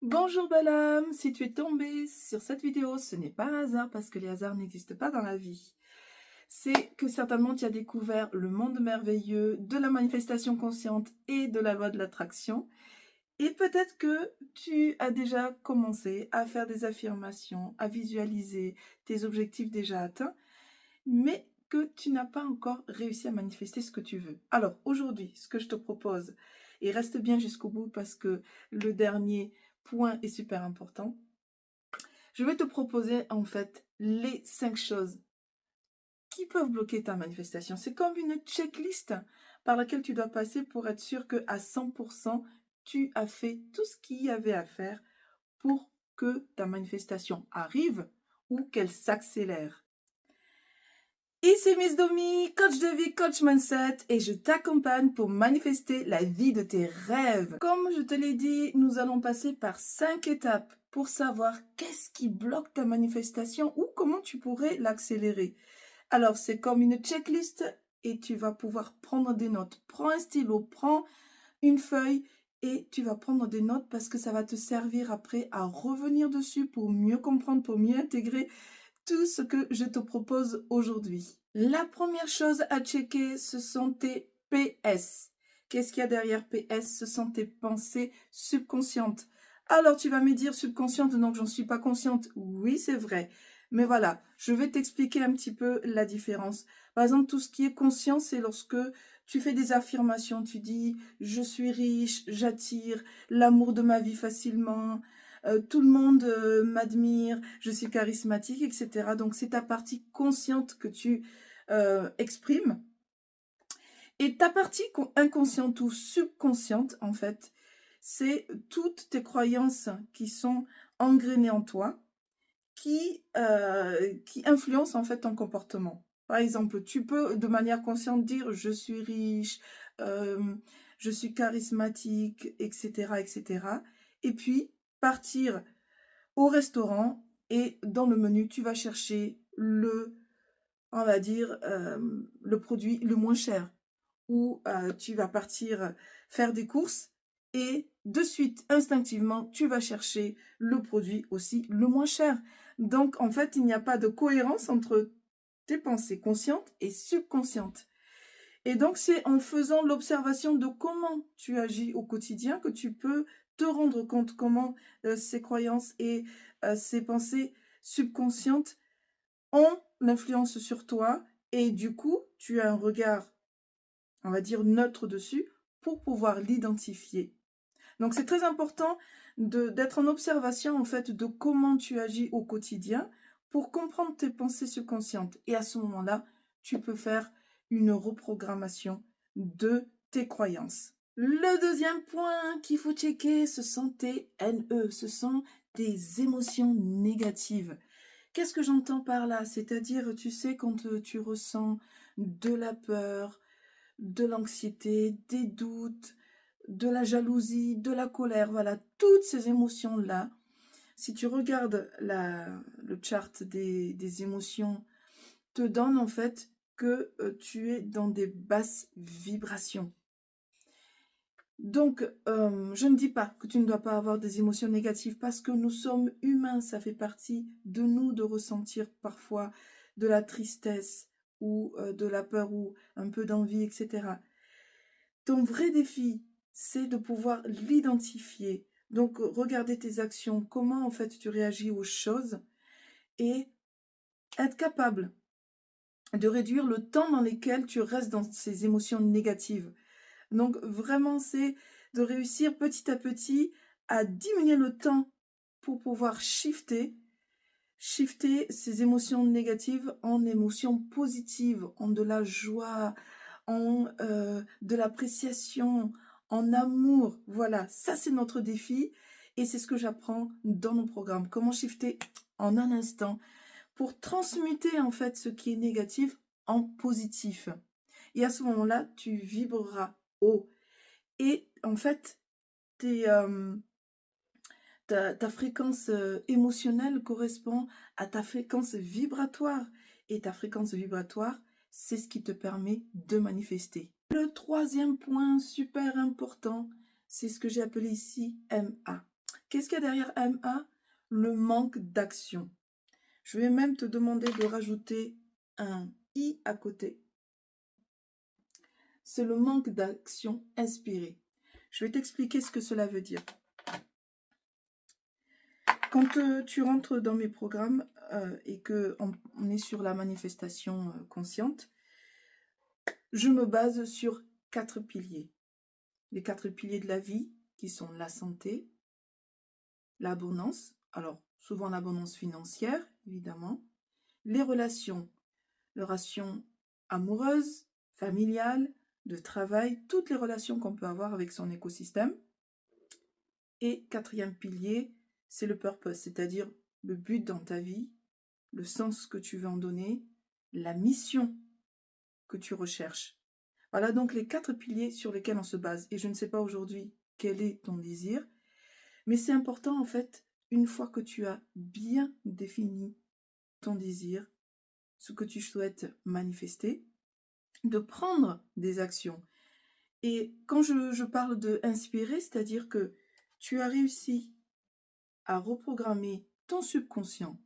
Bonjour belle âme, si tu es tombé sur cette vidéo, ce n'est pas un hasard parce que les hasards n'existent pas dans la vie. C'est que certainement tu as découvert le monde merveilleux de la manifestation consciente et de la loi de l'attraction. Et peut-être que tu as déjà commencé à faire des affirmations, à visualiser tes objectifs déjà atteints, mais que tu n'as pas encore réussi à manifester ce que tu veux. Alors aujourd'hui, ce que je te propose, et reste bien jusqu'au bout parce que le dernier point est super important, je vais te proposer en fait les 5 choses qui peuvent bloquer ta manifestation. C'est comme une checklist par laquelle tu dois passer pour être sûr que à 100%, tu as fait tout ce qu'il y avait à faire pour que ta manifestation arrive ou qu'elle s'accélère. Ici Miss Domi, coach de vie, coach mindset, et je t'accompagne pour manifester la vie de tes rêves. Comme je te l'ai dit, nous allons passer par 5 étapes pour savoir qu'est-ce qui bloque ta manifestation ou comment tu pourrais l'accélérer. Alors, c'est comme une checklist et tu vas pouvoir prendre des notes. Prends un stylo, prends une feuille et tu vas prendre des notes parce que ça va te servir après à revenir dessus pour mieux comprendre, pour mieux intégrer tout ce que je te propose aujourd'hui. La première chose à checker, ce sont tes PS. Qu'est-ce qu'il y a derrière PS? Ce sont tes pensées subconscientes. Alors tu vas me dire subconsciente, donc j'en suis pas consciente. Oui, c'est vrai. Mais voilà, je vais t'expliquer un petit peu la différence. Par exemple, tout ce qui est conscient, c'est lorsque tu fais des affirmations, tu dis je suis riche, j'attire l'amour de ma vie facilement, tout le monde m'admire, je suis charismatique, etc. Donc, c'est ta partie consciente que tu exprimes. Et ta partie inconsciente ou subconsciente, en fait, c'est toutes tes croyances qui sont engrainées en toi, qui influencent en fait ton comportement. Par exemple, tu peux de manière consciente dire je suis riche, euh, je suis charismatique, etc., etc. Et puis partir au restaurant et dans le menu, tu vas chercher on va dire, le produit le moins cher. Ou tu vas partir faire des courses et de suite, instinctivement, tu vas chercher le produit aussi le moins cher. Donc, en fait, il n'y a pas de cohérence entre tes pensées conscientes et subconscientes. Et donc, c'est en faisant l'observation de comment tu agis au quotidien que tu peux te rendre compte comment ces croyances et ces pensées subconscientes ont l'influence sur toi. Et du coup, tu as un regard, on va dire, neutre dessus pour pouvoir l'identifier. Donc, c'est très important d'être en observation, en fait, de comment tu agis au quotidien pour comprendre tes pensées subconscientes. Et à ce moment-là, tu peux faire une reprogrammation de tes croyances. Le deuxième point qu'il faut checker, ce sont tes NE, ce sont tes émotions négatives. Qu'est-ce que j'entends par là? C'est-à-dire, tu sais, quand tu ressens de la peur, de l'anxiété, des doutes, de la jalousie, de la colère, voilà, toutes ces émotions-là. Si tu regardes le chart des émotions, te donne en fait que tu es dans des basses vibrations. Donc, je ne dis pas que tu ne dois pas avoir des émotions négatives parce que nous sommes humains, ça fait partie de nous de ressentir parfois de la tristesse ou de la peur ou un peu d'envie, etc. Ton vrai défi, c'est de pouvoir l'identifier. Donc, regarder tes actions, comment en fait tu réagis aux choses et être capable de réduire le temps dans lequel tu restes dans ces émotions négatives. Donc, vraiment, c'est de réussir petit à petit à diminuer le temps pour pouvoir shifter ces émotions négatives en émotions positives, en de la joie, en de l'appréciation, en amour. Voilà, ça c'est notre défi et c'est ce que j'apprends dans mon programme. Comment shifter en un instant pour transmuter en fait ce qui est négatif en positif. Et à ce moment-là, tu vibreras haut. Et en fait, ta fréquence émotionnelle correspond à ta fréquence vibratoire. Et ta fréquence vibratoire, c'est ce qui te permet de manifester. Le troisième point super important, c'est ce que j'ai appelé ici MA. Qu'est-ce qu'il y a derrière MA? Le manque d'action. Je vais même te demander de rajouter un I à côté. C'est le manque d'action inspirée. Je vais t'expliquer ce que cela veut dire. Quand tu rentres dans mes programmes et qu'on est sur la manifestation consciente, je me base sur 4 piliers. Les 4 piliers de la vie qui sont la santé, l'abondance, alors souvent l'abondance financière, évidemment, les relations amoureuses, familiales, de travail, toutes les relations qu'on peut avoir avec son écosystème. Et 4e pilier, c'est le purpose, c'est-à-dire le but dans ta vie, le sens que tu veux en donner, la mission que tu recherches. Voilà donc les 4 piliers sur lesquels on se base. Et je ne sais pas aujourd'hui quel est ton désir, mais c'est important en fait, une fois que tu as bien défini ton désir, ce que tu souhaites manifester, de prendre des actions. Et quand je parle de inspirer, c'est-à-dire que tu as réussi à reprogrammer ton subconscient.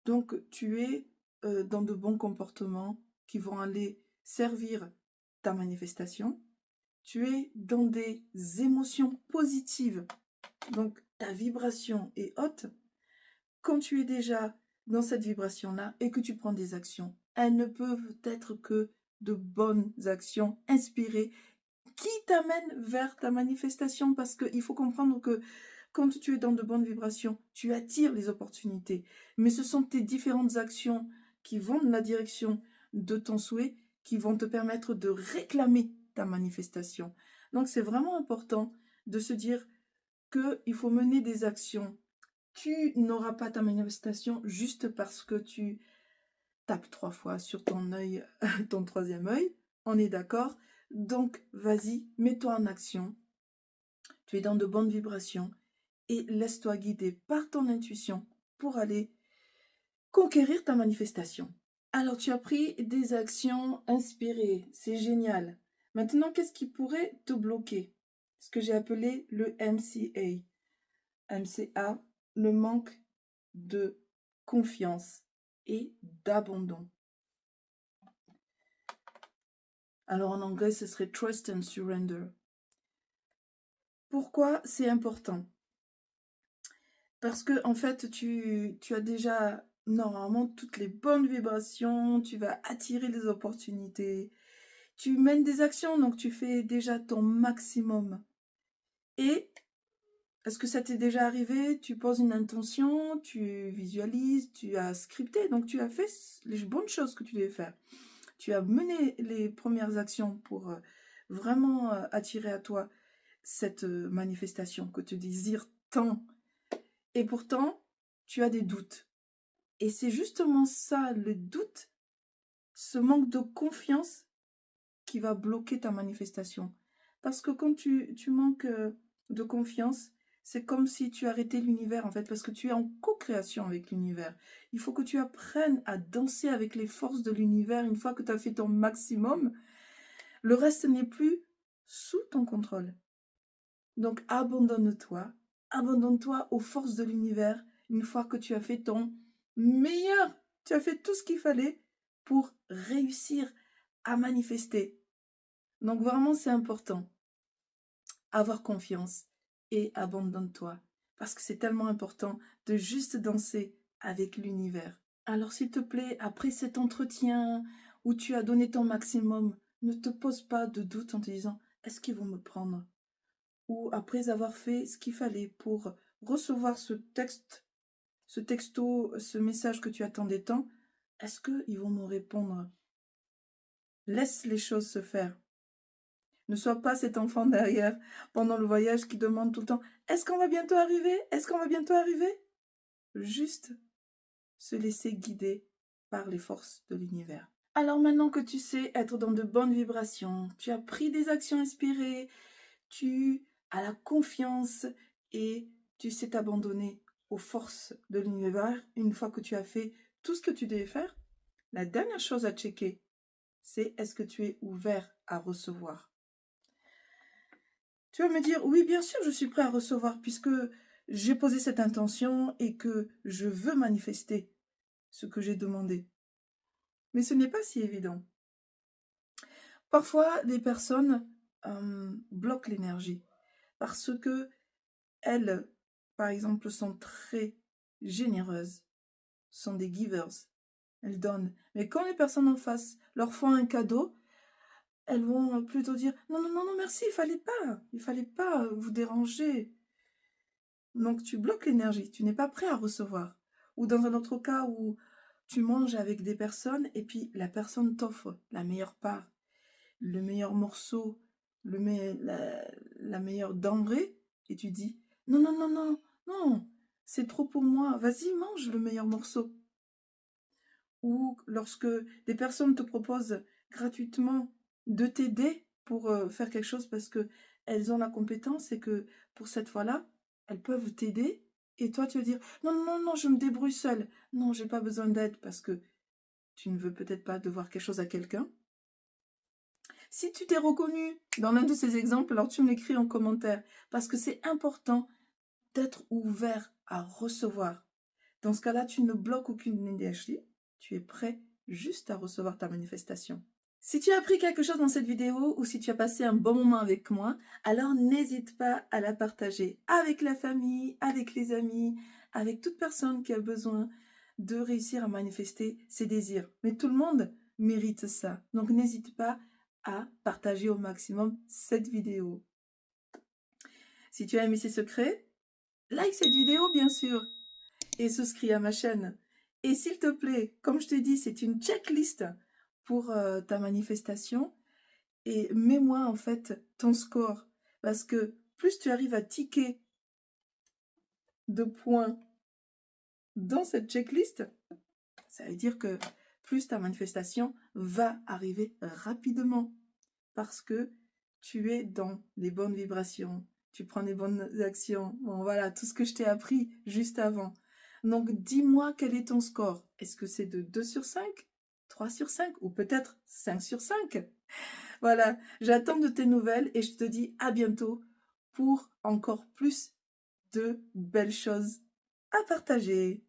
Donc, tu es dans de bons comportements qui vont aller servir ta manifestation. Tu es dans des émotions positives. Donc, ta vibration est haute. Quand tu es déjà dans cette vibration-là et que tu prends des actions, elles ne peuvent être que de bonnes actions inspirées qui t'amènent vers ta manifestation, parce qu'il faut comprendre que quand tu es dans de bonnes vibrations, tu attires les opportunités. Mais ce sont tes différentes actions qui vont dans la direction de ton souhait qui vont te permettre de réclamer ta manifestation. Donc c'est vraiment important de se dire qu'il faut mener des actions. Tu n'auras pas ta manifestation juste parce que tu tapes 3 fois sur ton œil, ton 3e œil. On est d'accord? Donc vas-y, mets-toi en action. Tu es dans de bonnes vibrations et laisse-toi guider par ton intuition pour aller conquérir ta manifestation. Alors tu as pris des actions inspirées, c'est génial. Maintenant, qu'est-ce qui pourrait te bloquer? Ce que j'ai appelé le MCA. MCA, le manque de confiance et d'abandon. Alors en anglais, ce serait Trust and Surrender. Pourquoi c'est important? Parce que en fait, tu as déjà normalement toutes les bonnes vibrations, tu vas attirer les opportunités, tu mènes des actions, donc tu fais déjà ton maximum. Et est-ce que ça t'est déjà arrivé? Tu poses une intention, tu visualises, tu as scripté, donc tu as fait les bonnes choses que tu devais faire. Tu as mené les premières actions pour vraiment attirer à toi cette manifestation que tu désires tant. Et pourtant, tu as des doutes. Et c'est justement ça, le doute, ce manque de confiance qui va bloquer ta manifestation. Parce que quand tu manques de confiance, c'est comme si tu arrêtais l'univers en fait, parce que tu es en co-création avec l'univers. Il faut que tu apprennes à danser avec les forces de l'univers. Une fois que tu as fait ton maximum, le reste n'est plus sous ton contrôle. Donc abandonne-toi aux forces de l'univers. Une fois que tu as fait ton meilleur, tu as fait tout ce qu'il fallait pour réussir à manifester. Donc vraiment, c'est important. Avoir confiance et abandonne-toi. Parce que c'est tellement important de juste danser avec l'univers. Alors s'il te plaît, après cet entretien où tu as donné ton maximum, ne te pose pas de doute en te disant « Est-ce qu'ils vont me prendre ?» Ou après avoir fait ce qu'il fallait pour recevoir ce texto, ce message que tu attendais tant, est-ce qu'ils vont me répondre? Laisse les choses se faire. Ne sois pas cet enfant derrière pendant le voyage qui demande tout le temps « Est-ce qu'on va bientôt arriver? Est-ce qu'on va bientôt arriver ?» Juste se laisser guider par les forces de l'univers. Alors maintenant que tu sais être dans de bonnes vibrations, tu as pris des actions inspirées, tu as la confiance et tu sais t'abandonner aux forces de l'univers une fois que tu as fait tout ce que tu devais faire, la dernière chose à checker, c'est est-ce que tu es ouvert à recevoir. Tu vas me dire, oui, bien sûr, je suis prêt à recevoir puisque j'ai posé cette intention et que je veux manifester ce que j'ai demandé. Mais ce n'est pas si évident. Parfois, des personnes bloquent l'énergie parce que elles, par exemple, sont très généreuses, sont des givers. Elles donnent. Mais quand les personnes en face leur font un cadeau, elles vont plutôt dire non, non, non, non, merci, il fallait pas vous déranger. Donc tu bloques l'énergie, tu n'es pas prêt à recevoir. Ou dans un autre cas où tu manges avec des personnes et puis la personne t'offre la meilleure part, le meilleur morceau, la meilleure denrée, et tu dis non, non, non, non, non, c'est trop pour moi, vas-y, mange le meilleur morceau. Ou lorsque des personnes te proposent gratuitement de t'aider pour faire quelque chose parce que elles ont la compétence et que pour cette fois-là, elles peuvent t'aider. Et toi, tu vas dire, non, non, non, je me débrouille seule. Non, j'ai pas besoin d'aide parce que tu ne veux peut-être pas devoir quelque chose à quelqu'un. Si tu t'es reconnu dans l'un de ces exemples, alors tu me l'écris en commentaire parce que c'est important d'être ouvert à recevoir. Dans ce cas-là, tu ne bloques aucune énergie, tu es prêt juste à recevoir ta manifestation. Si tu as appris quelque chose dans cette vidéo ou si tu as passé un bon moment avec moi, alors n'hésite pas à la partager avec la famille, avec les amis, avec toute personne qui a besoin de réussir à manifester ses désirs. Mais tout le monde mérite ça. Donc n'hésite pas à partager au maximum cette vidéo. Si tu as aimé ces secrets, like cette vidéo bien sûr et souscris à ma chaîne. Et s'il te plaît, comme je te dis, c'est une checklist pour ta manifestation. Et mets-moi en fait ton score. Parce que plus tu arrives à ticker de points dans cette checklist, ça veut dire que plus ta manifestation va arriver rapidement. Parce que tu es dans les bonnes vibrations, tu prends les bonnes actions. Bon, voilà, tout ce que je t'ai appris juste avant. Donc, dis-moi quel est ton score. Est-ce que c'est de 2 sur 5, 3 sur 5 ou peut-être 5 sur 5? Voilà, j'attends de tes nouvelles et je te dis à bientôt pour encore plus de belles choses à partager.